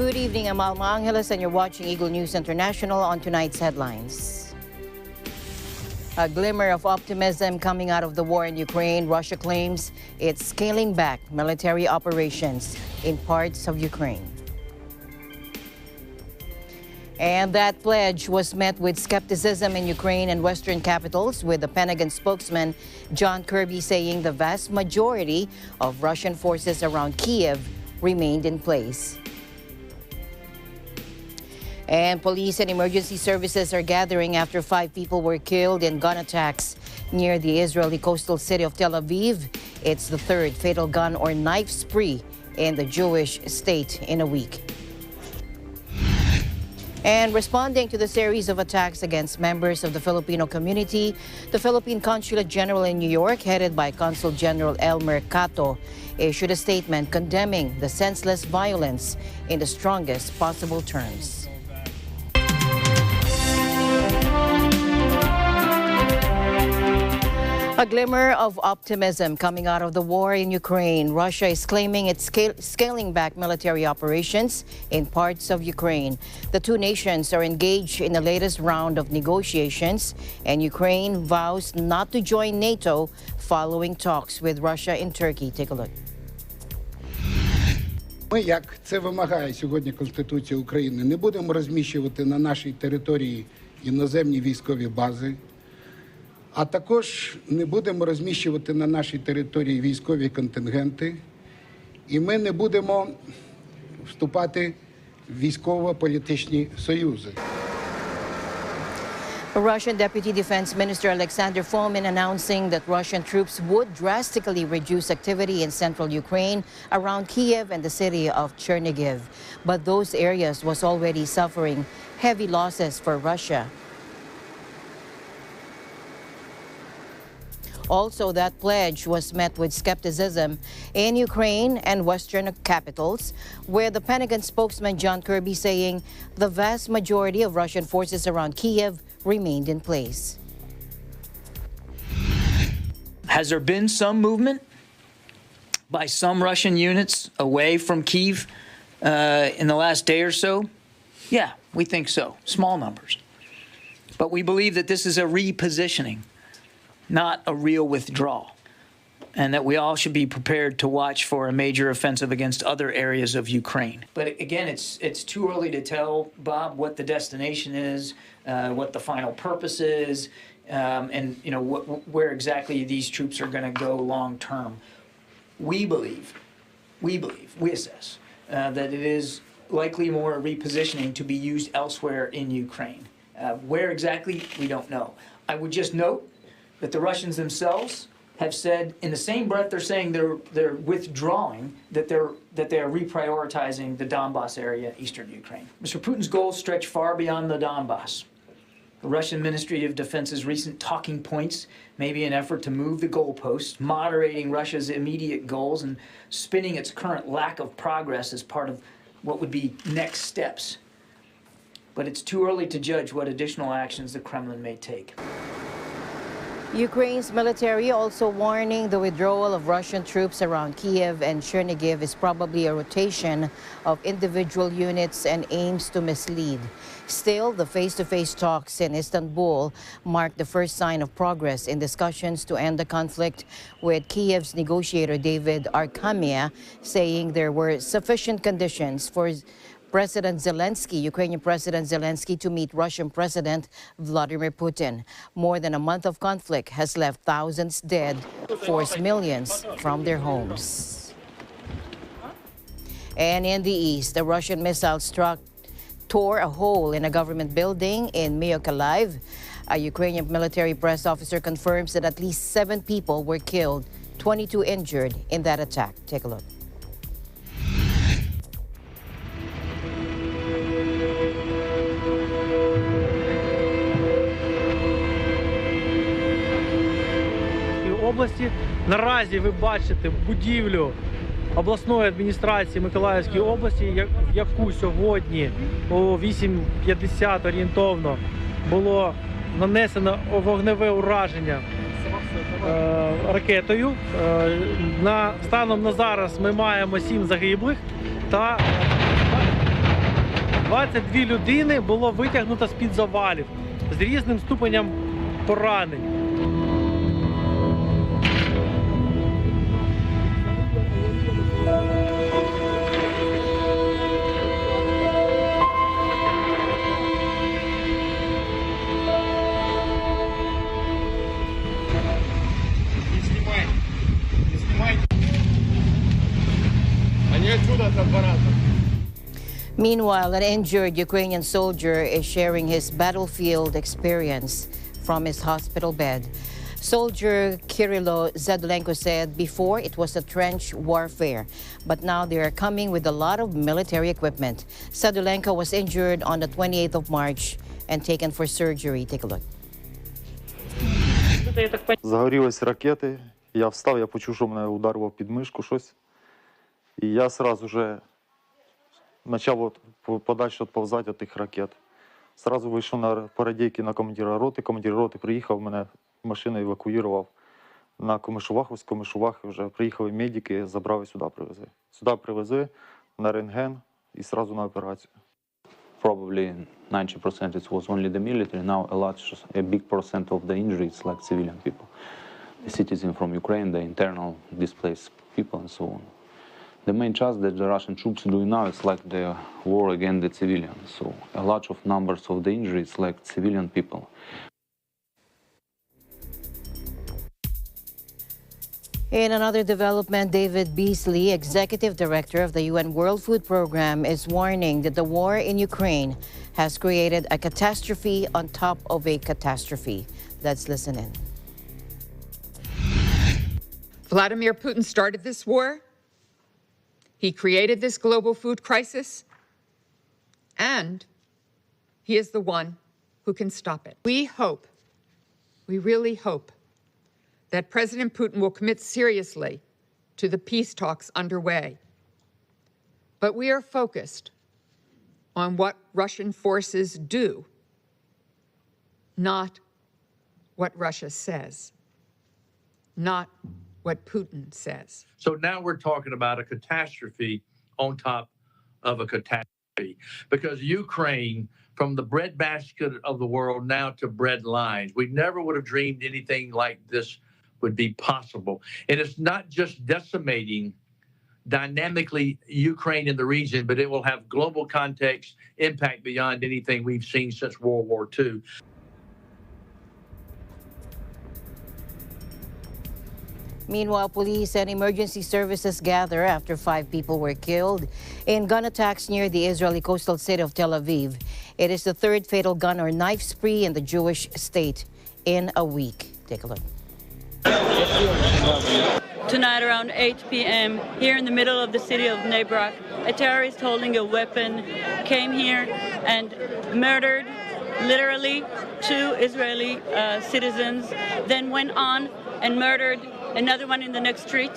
Good evening, I'm Alma Angeles, and you're watching Eagle News International. On tonight's headlines. A glimmer of optimism coming out of the war in Ukraine. Russia claims it's scaling back military operations in parts of Ukraine. And that pledge was met with skepticism in Ukraine and Western capitals, with the Pentagon spokesman John Kirby saying the vast majority of Russian forces around Kyiv remained in place. And police and emergency services are gathering after 5 people were killed in gun attacks near the Israeli coastal city of Tel Aviv. It's the 3rd fatal gun or knife spree in the Jewish state in a week. And responding to the series of attacks against members of the Filipino community, the Philippine Consulate General in New York, headed by Consul General Elmer Cato, issued a statement condemning the senseless violence in the strongest possible terms. A glimmer of optimism coming out of the war in Ukraine. Russia is claiming it's scaling back military operations in parts of Ukraine. The two nations are engaged in the latest round of negotiations, and Ukraine vows not to join NATO following talks with Russia and Turkey. Take a look. Ми, як це вимагає сьогодні Конституція України, не будемо розміщувати на нашій території іноземні військові бази, а також не будемо розміщувати на нашій території військові контингенти, і ми не будемо вступати в військово-політичні союзи. Russian Deputy Defense Minister Alexander Fomin announcing that Russian troops would drastically reduce activity in central Ukraine around Kyiv and the city of Chernihiv. But those areas was already suffering heavy losses for Russia. Also, that pledge was met with skepticism in Ukraine and Western capitals, where the Pentagon spokesman John Kirby saying the vast majority of Russian forces around Kyiv remained in place. Has there been some movement by some Russian units away from Kyiv in the last day or so? Yeah, we think so. Small numbers. But we believe that this is a repositioning, not a real withdrawal, and that we all should be prepared to watch for a major offensive against other areas of Ukraine. But again, it's too early to tell, Bob, what the destination is, what the final purpose is, and where exactly these troops are going to go long term. We assess that it is likely more a repositioning to be used elsewhere in Ukraine. Where exactly, we don't know. I would just note that the Russians themselves have said, in the same breath they're saying they're withdrawing, that they are reprioritizing the Donbass area, eastern Ukraine. Mr. Putin's goals stretch far beyond the Donbass. The Russian Ministry of Defense's recent talking points may be an effort to move the goalposts, moderating Russia's immediate goals and spinning its current lack of progress as part of what would be next steps. But it's too early to judge what additional actions the Kremlin may take. Ukraine's military also warning the withdrawal of Russian troops around Kyiv and Chernihiv is probably a rotation of individual units and aims to mislead. Still, the face-to-face talks in Istanbul marked the first sign of progress in discussions to end the conflict, with Kyiv's negotiator David Arkamia saying there were sufficient conditions for Ukrainian President Zelensky, to meet Russian President Vladimir Putin. More than a month of conflict has left thousands dead, forced millions from their homes. And in the east, a Russian missile tore a hole in a government building in Mykolaiv. A Ukrainian military press officer confirms that at least 7 people were killed, 22 injured in that attack. Take a look. Області. Наразі ви бачите будівлю обласної адміністрації Миколаївської області, в яку сьогодні о 8:50 орієнтовно було нанесено вогневе ураження ракетою. Станом на зараз ми маємо 7 загиблих та 22 людини було витягнуто з-під завалів з різним ступенем поранень. Meanwhile, an injured Ukrainian soldier is sharing his battlefield experience from his hospital bed. Soldier Kirilo Zadolenko said before it was a trench warfare, but now they are coming with a lot of military equipment. Zadolenko was injured on the 28th of March and taken for surgery. Take a look. Загорілись ракети, я встав, я почув, що мене ударило під мишку щось. І я одразу вже почав подальше відповзати від тих ракет. Зразу вийшов на порадійки на командира роти. Командир роти приїхав, мене машина евакуював на Комишувах. Ось в Комишувах вже приїхали медики, забрали сюди, привезли. Сюди привезли на рентген і одразу на операцію. Probably 90% it was only the military. Now a big percent of the injuries like civilian people, the citizens from Ukraine, the internal displaced people, and so on. The main task that the Russian troops are doing now is like the war against the civilians. So a lot of numbers of the injuries like civilian people. In another development, David Beasley, executive director of the UN World Food Program, is warning that the war in Ukraine has created a catastrophe on top of a catastrophe. Let's listen in. Vladimir Putin started this war. He created this global food crisis, and he is the one who can stop it. We really hope, that President Putin will commit seriously to the peace talks underway. But we are focused on what Russian forces do, not what Russia says, not what Putin says. So now we're talking about a catastrophe on top of a catastrophe, because Ukraine, from the breadbasket of the world now to bread lines, we never would have dreamed anything like this would be possible. And it's not just decimating dynamically Ukraine in the region, but it will have global context impact beyond anything we've seen since World War II. Meanwhile, police and emergency services gather after 5 people were killed in gun attacks near the Israeli coastal city of Tel Aviv. It is the 3rd fatal gun or knife spree in the Jewish state in a week. Take a look. Tonight around 8 p.m. here in the middle of the city of Bnei Brak, a terrorist holding a weapon came here and murdered literally 2 Israeli citizens, then went on and murdered another one in the next street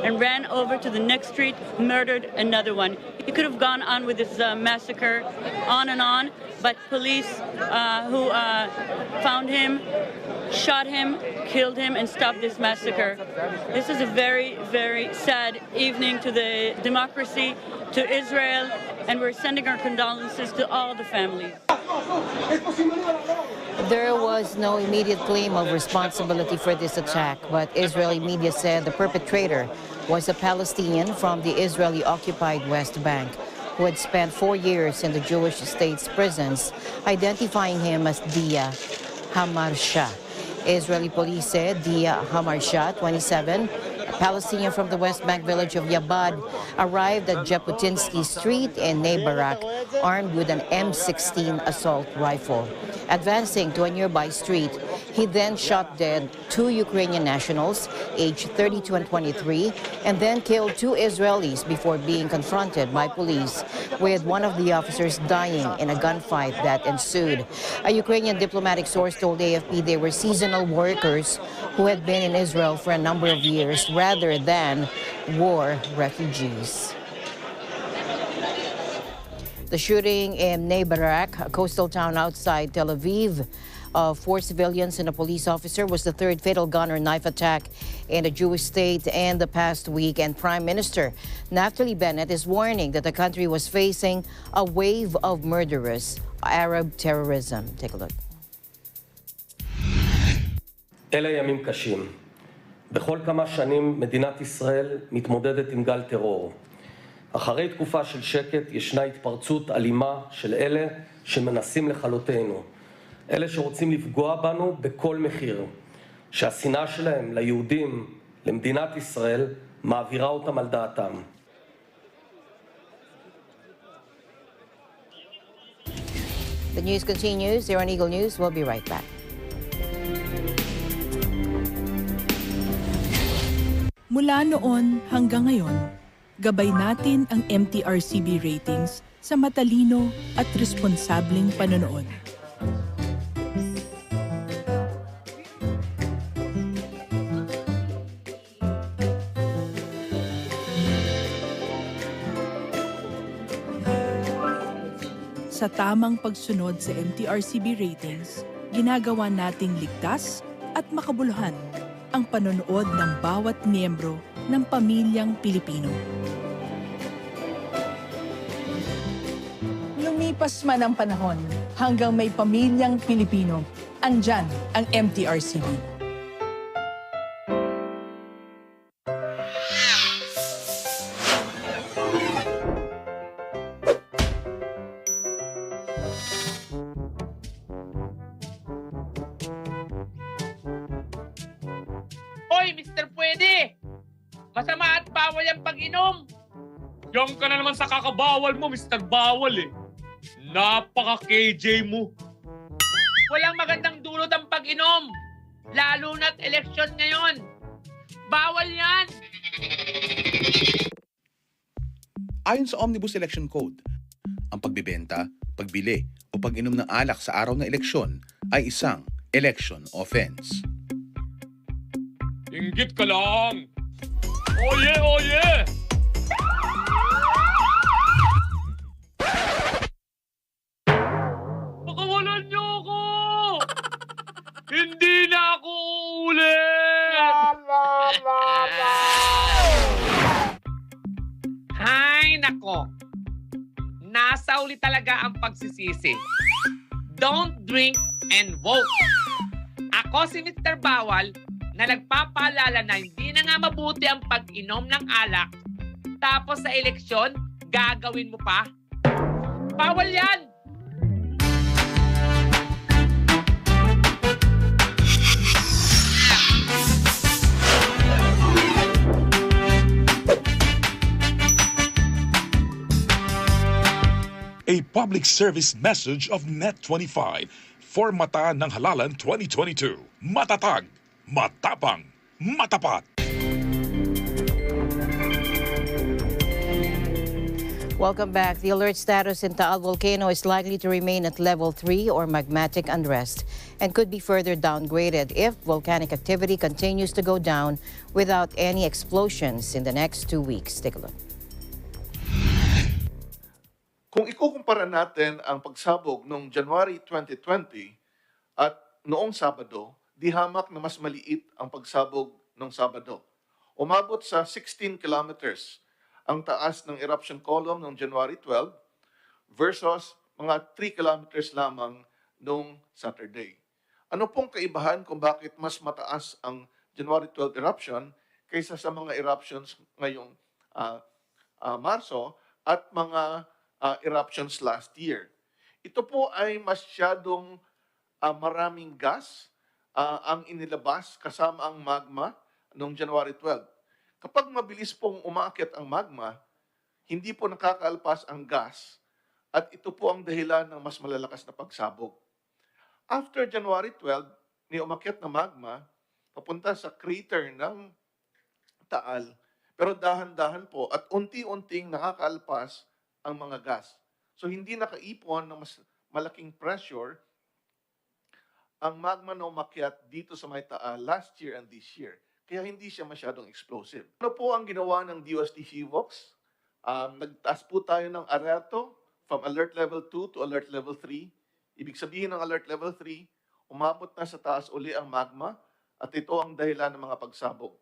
and ran over to the next street, murdered another one. He could have gone on with this massacre on and on, but police who found him, shot him, killed him, and stopped this massacre. This is a very, very sad evening to the democracy, to Israel, and we're sending our condolences to all the families. There was no immediate claim of responsibility for this attack, but Israeli media said the perpetrator was a Palestinian from the Israeli-occupied West Bank who had spent 4 years in the Jewish state's prisons, identifying him as Dia Hamarsha. Israeli police said Dia Hamarsha, 27, a Palestinian from the West Bank village of Yabad, arrived at Jabotinsky Street in Bnei Brak armed with an M16 assault rifle. Advancing to a nearby street, he then shot dead 2 Ukrainian nationals, aged 32 and 23, and then killed 2 Israelis before being confronted by police, with one of the officers dying in a gunfight that ensued. A Ukrainian diplomatic source told AFP they were seasonal workers who had been in Israel for a number of years rather than war refugees. The shooting in Bnei Brak, a coastal town outside Tel Aviv, of 4 civilians and a police officer was the third fatal gun or knife attack in a Jewish state in the past week. And Prime Minister Naftali Bennett is warning that the country was facing a wave of murderous Arab terrorism. Take a look. אלה ימים קשים. בכל כמה שנים מדינת ישראל מתמודדת עם גל טרור. אחרי תקופה של שקט ישנה התפרצות אלימה של אלה שמנסים לכלותנו. אלה שרוצים לפגוע בנו בכל מחיר. שהשנאה שלהם ליהודים, למדינת ישראל, מעבירה אותם על דעתם. The news continues here on Eagle News. We'll be right back. Mula noon hanggang ngayon, gabay natin ang MTRCB ratings sa matalino at responsableng panonood. Sa tamang pagsunod sa MTRCB ratings, ginagawa nating ligtas at makabuluhan ang panonood ng bawat miyembro ng pamilyang Pilipino. Lumipas man ang panahon hanggang may pamilyang Pilipino, andyan ang MTRCB. Hoy, Mr. Pwede! Masama at bawal ang pag-inom! Diyan ka na naman sa kakabawal mo, Mr. Bawal eh. Napaka-KJ mo. Walang magandang dulot ang pag-inom! Lalo na't eleksyon ngayon! Bawal yan! Ayon sa Omnibus Election Code, ang pagbibenta, pagbili o pag-inom ng alak sa araw ng eleksyon ay isang election offense. Inggit ka lang! Oye, oye! Pakawalan niyo ako! Hindi na ako uulit! Hay nako! Nasa uli talaga ang pagsisisi. Don't drink and vote! Ako si Mr. Bawal na nagpapaalala na hindi na nga mabuti ang pag-inom ng alak, tapos sa eleksyon, gagawin mo pa? Bawal yan! A public service message of Net25 for Mata ng Halalan 2022. Matatag, matapang, matapat. Welcome back. The alert status in Taal volcano is likely to remain at level 3 or magmatic unrest and could be further downgraded if volcanic activity continues to go down without any explosions in the next 2 weeks. Take a look. Kung ikukumpara natin ang pagsabog noong January 2020 at noong Sabado, di hamak na mas maliit ang pagsabog noong Sabado. Umabot sa 16 kilometers ang taas ng eruption column noong January 12 versus mga 3 kilometers lamang noong Saturday. Ano pong kaibahan kung bakit mas mataas ang January 12 eruption kaysa sa mga eruptions ngayong Marso at mga eruptions last year? Ito po ay masyadong maraming gas ang inilabas kasama ang magma noong January 12. Kapag mabilis pong umaakyat ang magma, hindi po nakakaalpas ang gas at ito po ang dahilan ng mas malalakas na pagsabog. After January 12, may umakyat na magma papunta sa crater ng Taal, pero dahan-dahan po at unti-unting nakakaalpas ang mga gas. So hindi nakaipon ng mas malaking pressure ang magma na umakyat dito sa may Taal last year and this year. Kaya hindi siya masyadong explosive. Ano po ang ginawa ng DOST HIVOX? Nagtaas po tayo ng alerto from alert level 2 to alert level 3. Ibig sabihin ng alert level 3, umabot na sa taas uli ang magma at ito ang dahilan ng mga pagsabog.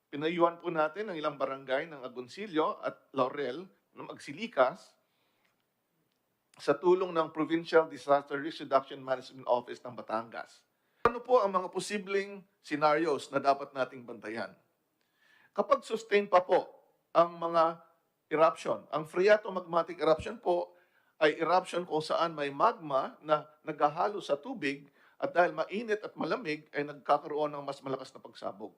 Pinayuhan po natin ang ilang barangay ng Agoncillo at Laurel na magsilikas sa tulong ng Provincial Disaster Risk Reduction Management Office ng Batangas. Ano po ang mga posibleng scenarios na dapat nating bantayan? Kapag sustained pa po ang mga eruption, ang phreatomagmatic eruption po ay eruption kung saan may magma na naghahalo sa tubig at dahil mainit at malamig ay nagkakaroon ng mas malakas na pagsabog.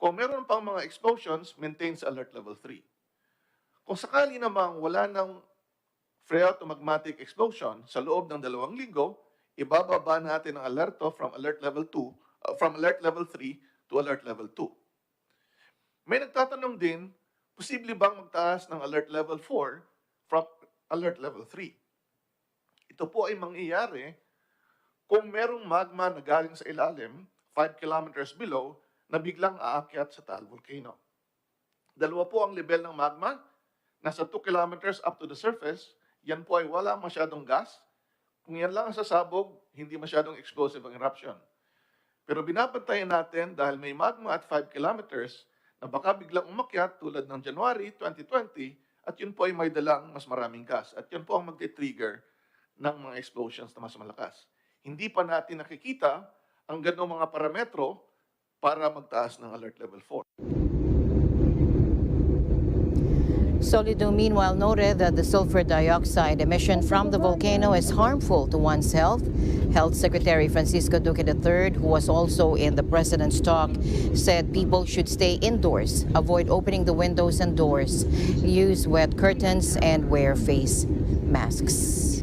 Kung meron pang mga explosions, maintain sa alert level 3. Kung sakali namang wala ng phreatomagmatic explosion sa loob ng 2 linggo, ibababa natin ang alerto from alert level 3 to alert level 2. May nagtatanong din, posible bang magtaas ng alert level 4 from alert level 3? Ito po ay mangyayari kung merong magma na galing sa ilalim, 5 kilometers below, na biglang aakyat sa Taal volcano. Dalawa po ang level ng magma, nasa 2 kilometers up to the surface, yan po ay wala masyadong gas. Kung yan lang ang sasabog, hindi masyadong explosive ang eruption. Pero binabantayan natin dahil may magma at 5 kilometers na baka biglang umakyat tulad ng January 2020 at yun po ay may dalang mas maraming gas. At yun po ang magte-trigger ng mga explosions na mas malakas. Hindi pa natin nakikita ang ganong mga parametro para magtaas ng alert level 4. Solido meanwhile noted that the sulfur dioxide emission from the volcano is harmful to one's health. Health Secretary Francisco Duque III, who was also in the president's talk, said people should stay indoors, avoid opening the windows and doors, use wet curtains, and wear face masks.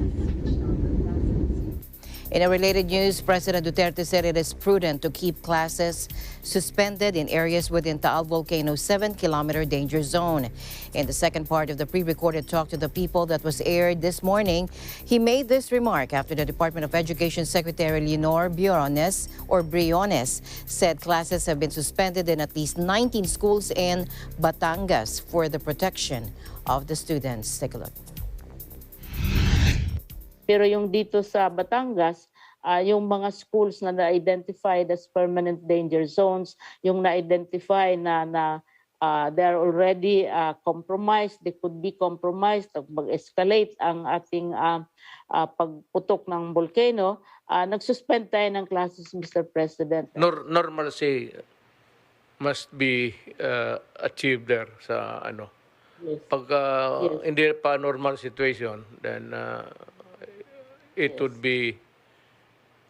In a related news, President Duterte said it is prudent to keep classes suspended in areas within Taal volcano's 7-kilometer danger zone. In the second part of the pre-recorded talk to the people that was aired this morning, he made this remark after the Department of Education Secretary Leonor Briones said classes have been suspended in at least 19 schools in Batangas for the protection of the students. Take a look. Pero yung dito sa Batangas, yung mga schools na na-identified as permanent danger zones, yung na-identify na they're already compromised, they could be compromised, mag-escalate ang ating pagputok ng volcano, nagsuspend tayo ng classes, Mr. President. Normalcy must be achieved there sa ano. Yes. Pag hindi pa normal situation, then it would be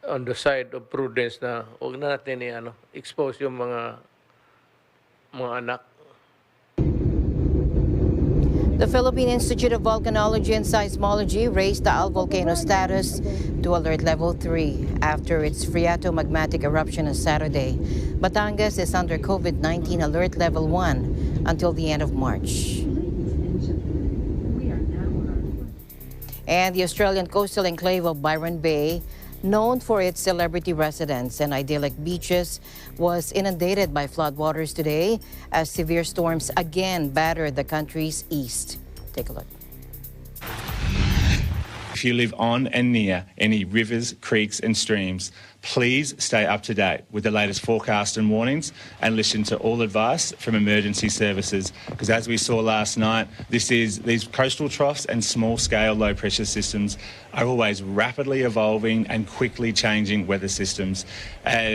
on the side of prudence na huwag na natin expose yung mga anak. The Philippine Institute of Volcanology and Seismology raised the Taal volcano status to alert level 3 after its phreatomagmatic eruption on Saturday. Batangas is under COVID-19 alert level 1 until the end of March. And the Australian coastal enclave of Byron Bay, known for its celebrity residents and idyllic beaches, was inundated by floodwaters today as severe storms again battered the country's east. Take a look. If you live on and near any rivers, creeks and streams, please stay up to date with the latest forecast and warnings and listen to all advice from emergency services. Because as we saw last night, these coastal troughs and small-scale low-pressure systems are always rapidly evolving and quickly changing weather systems.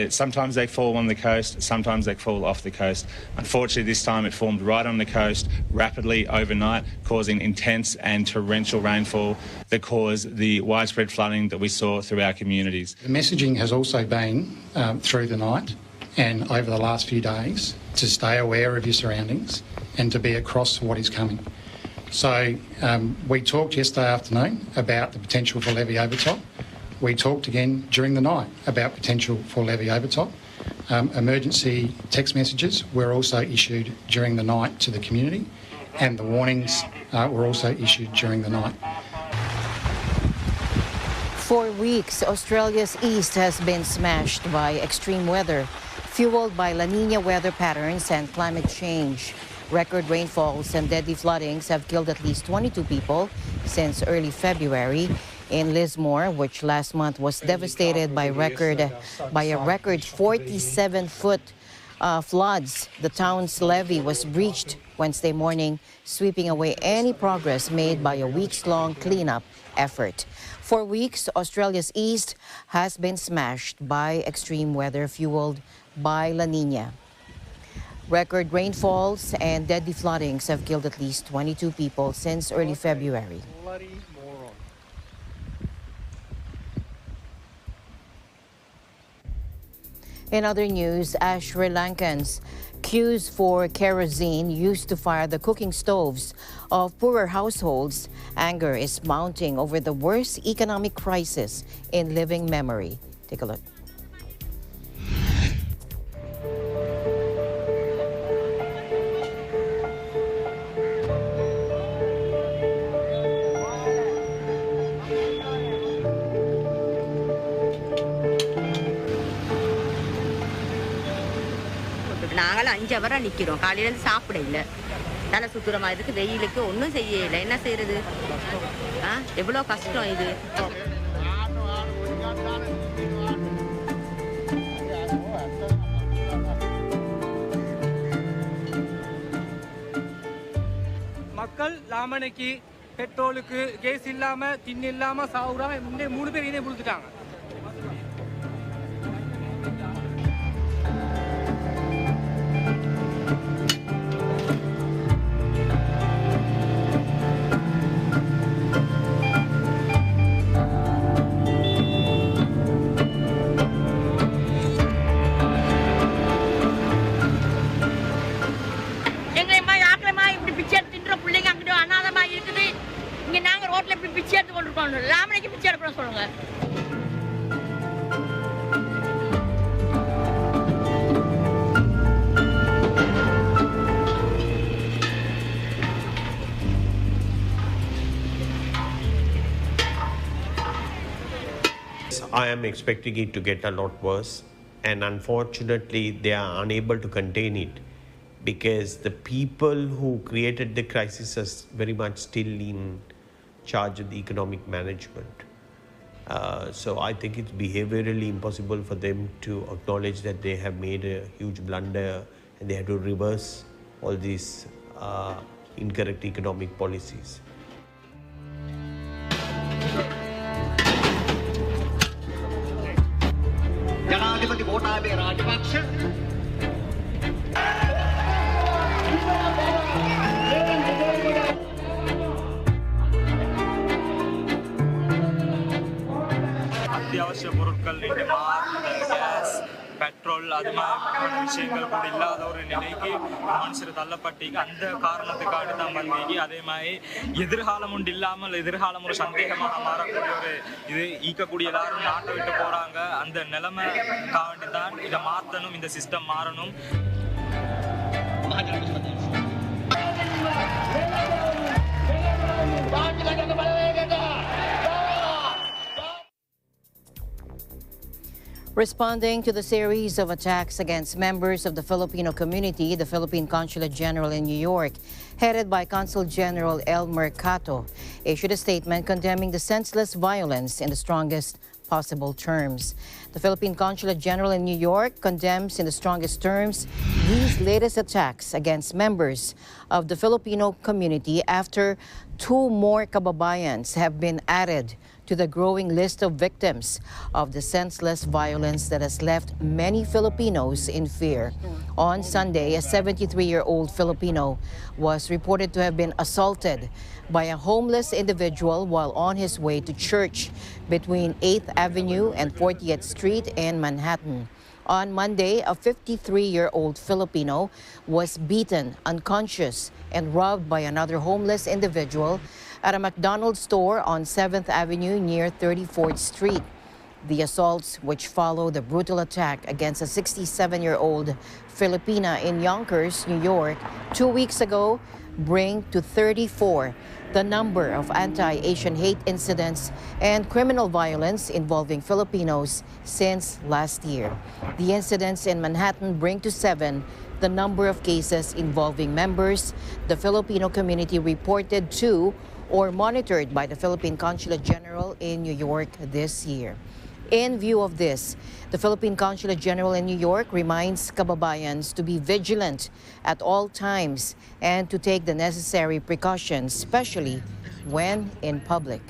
Sometimes they fall on the coast, sometimes they fall off the coast. Unfortunately, this time it formed right on the coast rapidly overnight, causing intense and torrential rainfall that caused the widespread flooding that we saw through our communities. The messaging has also been through the night and over the last few days to stay aware of your surroundings and to be across what is coming. So we talked yesterday afternoon about the potential for levee overtop. We talked again during the night about potential for levee overtop. Emergency text messages were also issued during the night to the community, and the warnings were also issued during the night. For weeks, Australia's east has been smashed by extreme weather, fueled by La Nina weather patterns and climate change. Record rainfalls and deadly floodings have killed at least 22 people since early February. In Lismore, which last month was devastated by a record 47-foot floods, the town's levee was breached Wednesday morning, sweeping away any progress made by a weeks-long cleanup effort. For weeks, Australia's east has been smashed by extreme weather fueled by La Nina. Record rainfalls and deadly floodings have killed at least 22 people since early February. In other news, as Sri Lankans queues for kerosene used to fire the cooking stoves of poorer households, anger is mounting over the worst economic crisis in living memory. Take a look. நாங்கள் 5 அவரா நிக்கிறோம். காலையில இருந்து சாப்பிட இல்ல. தலை சுத்துற மாதிரி இருக்கு. வெயிலுக்கு ஒண்ணும் செய்யல. என்ன செய்யறது? எவ்வளவு கஷ்டம் இது. மக்கள் லாமனைக்கு பெட்ரோலுக்கு கேஸ் இல்லாம தின்னு இல்லாம சாவுறாங்க. 3 பேர் இனே விழுந்துட்டாங்க. I am expecting it to get a lot worse, and unfortunately they are unable to contain it because the people who created the crisis are very much still in charge of the economic management. So I think it's behaviorally impossible for them to acknowledge that they have made a huge blunder and they have to reverse all these incorrect economic policies. ජනාධිපති ගෝඨාභය රාජපක්ෂ அத்தியாவசிய பொருட்கள் case petrol அது மாதிரி விஷயங்கள் கூட இல்லாத ஒரு நிலைக்கு மனுஷர் தள்ளப்பட்டீங்க. அந்த காரணத்துக்காக தான் வந்தீங்க. அதே மாதிரி எதிர்காலம் ஒன்று இல்லாமல் எதிர்காலம் ஒரு சந்தேகமாக மாறக்கூடிய ஒரு இது ஈக்கக்கூடிய எல்லாரும் நாட்டை விட்டு போறாங்க. அந்த நிலைமைக்காக வேண்டி தான் இதை மாற்றணும், இந்த சிஸ்டம் மாறணும். Responding to the series of attacks against members of the Filipino community, the Philippine Consulate General in New York, headed by Consul General El Mercato, issued a statement condemning the senseless violence in the strongest possible terms. The Philippine Consulate General in New York condemns in the strongest terms these latest attacks against members of the Filipino community after 2 more kababayans have been added to the growing list of victims of the senseless violence that has left many Filipinos in fear. On Sunday, a 73-year-old Filipino was reported to have been assaulted by a homeless individual while on his way to church between 8th Avenue and 40th Street in Manhattan. On Monday, a 53-year-old Filipino was beaten unconscious and robbed by another homeless individual at a McDonald's store on 7th Avenue near 34th Street. The assaults, which follow the brutal attack against a 67-year-old Filipina in Yonkers, New York, 2 weeks ago, bring to 34 the number of anti-Asian hate incidents and criminal violence involving Filipinos since last year. The incidents in Manhattan bring to 7 the number of cases involving members the Filipino community reported to or monitored by the Philippine Consulate General in New York this year. In view of this, the Philippine Consulate General in New York reminds kababayans to be vigilant at all times and to take the necessary precautions, especially when in public.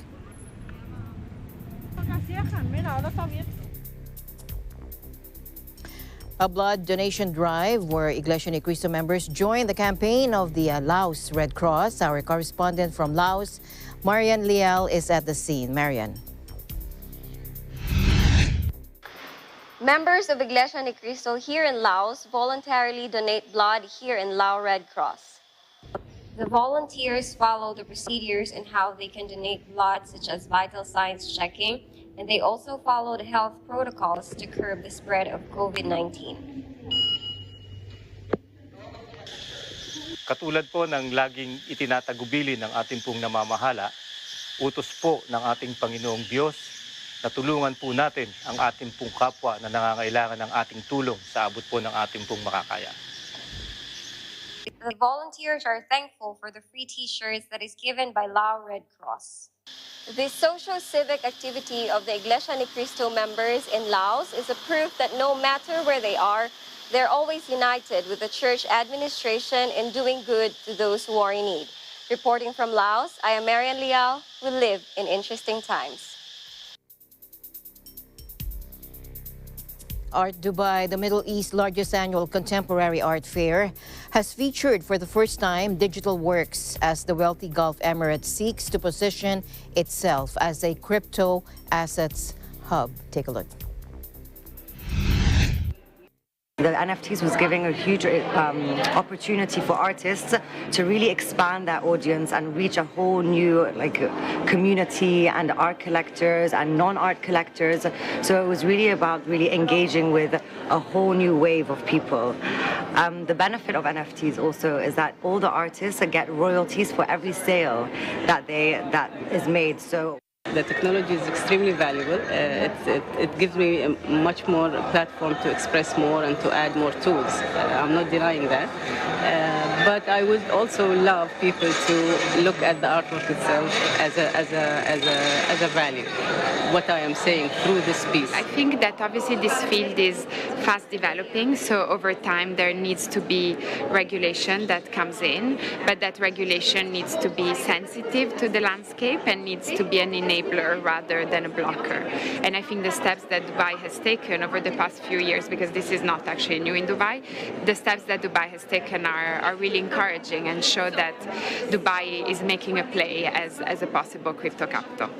A blood donation drive where Iglesia Ni Cristo members joined the campaign of the Laos Red Cross. Our correspondent from Laos, Marian Lial, is at the scene. Marian. Members of Iglesia Ni Cristo here in Laos voluntarily donate blood here in Lao Red Cross. The volunteers follow the procedures in how they can donate blood, such as vital signs checking, and they also follow the health protocols to curb the spread of COVID-19. Katulad po ng laging itinatagubili ng ating pong namamahala, utos po ng ating Panginoong Diyos na tulungan po natin ang ating pong kapwa na nangangailangan ng ating tulong sa abot po ng ating pong makakaya. The volunteers are thankful for the free t-shirts that is given by Lao Red Cross. The socio-civic activity of the Iglesia Ni Cristo members in Laos is a proof that no matter where they are, they're always united with the church administration in doing good to those who are in need. Reporting from Laos, I am Marian Liao. We live in interesting times. Art Dubai, the Middle East's largest annual contemporary art fair, has featured for the first time digital works as the wealthy Gulf Emirate seeks to position itself as a crypto assets hub. Take a look. The NFTs was giving a huge opportunity for artists to really expand their audience and reach a whole new community and art collectors and non-art collectors. So it was really about engaging with a whole new wave of people. The benefit of NFTs also is that all the artists get royalties for every sale that is made. So the technology is extremely valuable. It gives me a much more platform to express more and to add more tools. I'm not denying that. But I would also love people to look at the artwork itself as a value. What I am saying through this piece. I think that obviously this field is fast developing, so over time there needs to be regulation that comes in, but that regulation needs to be sensitive to the landscape and needs to be an enabler rather than a blocker. And I think the steps that Dubai has taken over the past few years, because this is not actually new in Dubai, the steps that Dubai has taken are really encouraging and show that Dubai is making a play as a possible crypto capital.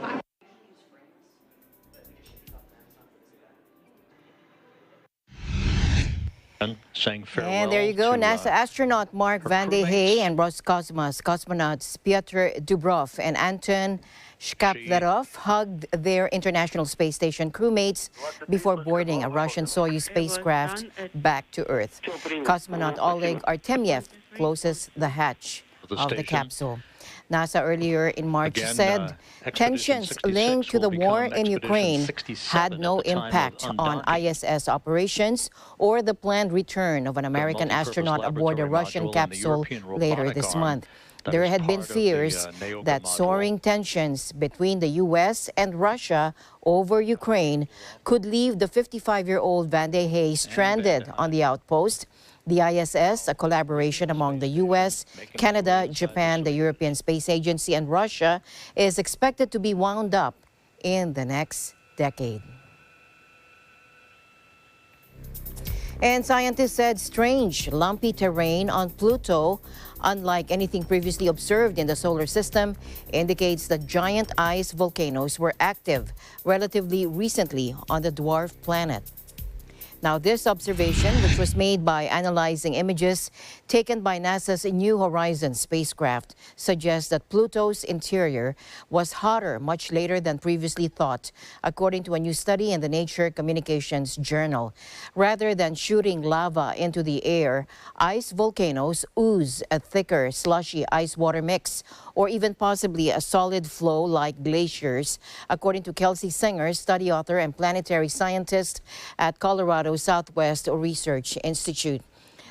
And there you go, NASA astronaut Mark Van de Hey and Roscosmos cosmonauts Piotr Dubrov and Anton Shkaplerov hugged their International Space Station crewmates before boarding a Russian Soyuz spacecraft back to Earth. Cosmonaut Oleg Artemyev closes the hatch of the capsule. NASA earlier in March said tensions linked to the war in Ukraine had no impact on ISS operations or the planned return of an American astronaut aboard a Russian capsule later this month. There had been fears that soaring tensions between the U.S. and Russia over Ukraine could leave the 55-year-old Van de Hey stranded on the outpost. The ISS, a collaboration among the U.S., Canada, Japan, the European Space Agency, and Russia, is expected to be wound up in the next decade. And scientists said strange, lumpy terrain on Pluto, unlike anything previously observed in the solar system, indicates that giant ice volcanoes were active relatively recently on the dwarf planet. Now, this observation, which was made by analyzing images taken by NASA's New Horizons spacecraft, suggests that Pluto's interior was hotter much later than previously thought, according to a new study in the Nature Communications journal. Rather than shooting lava into the air, ice volcanoes ooze a thicker, slushy ice water mix, or even possibly a solid flow like glaciers, according to Kelsey Singer, study author and planetary scientist at Colorado Southwest Research Institute.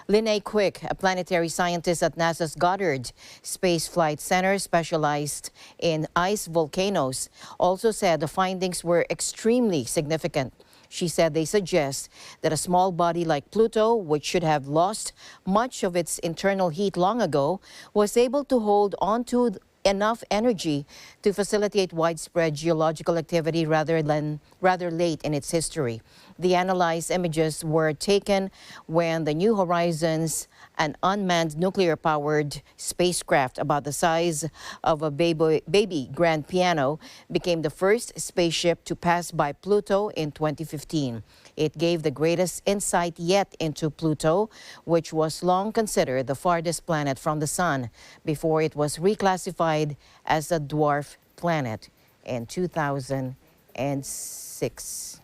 Linnea Quick, a planetary scientist at NASA's Goddard Space Flight Center specialized in ice volcanoes, also said the findings were extremely significant. She said they suggest that a small body like Pluto, which should have lost much of its internal heat long ago, was able to hold on to enough energy to facilitate widespread geological activity rather late in its history. The analyzed images were taken when the New Horizons, an unmanned nuclear-powered spacecraft about the size of a baby grand piano, became the first spaceship to pass by Pluto in 2015. It gave the greatest insight yet into Pluto, which was long considered the farthest planet from the sun before it was reclassified as a dwarf planet in 2006.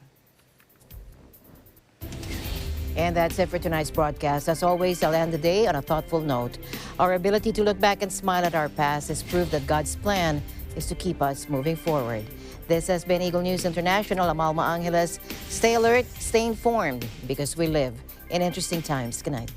And that's it for tonight's broadcast. As always, I'll end the day on a thoughtful note. Our ability to look back and smile at our past is proof that God's plan is to keep us moving forward. This has been Eagle News International. I'm Alma Angeles. Stay alert, stay informed, because we live in interesting times. Good night.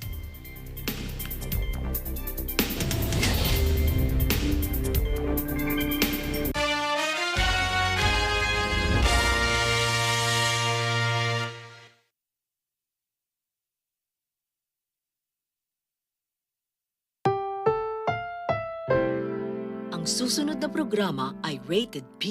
Ang susunod na programa ay rated PG.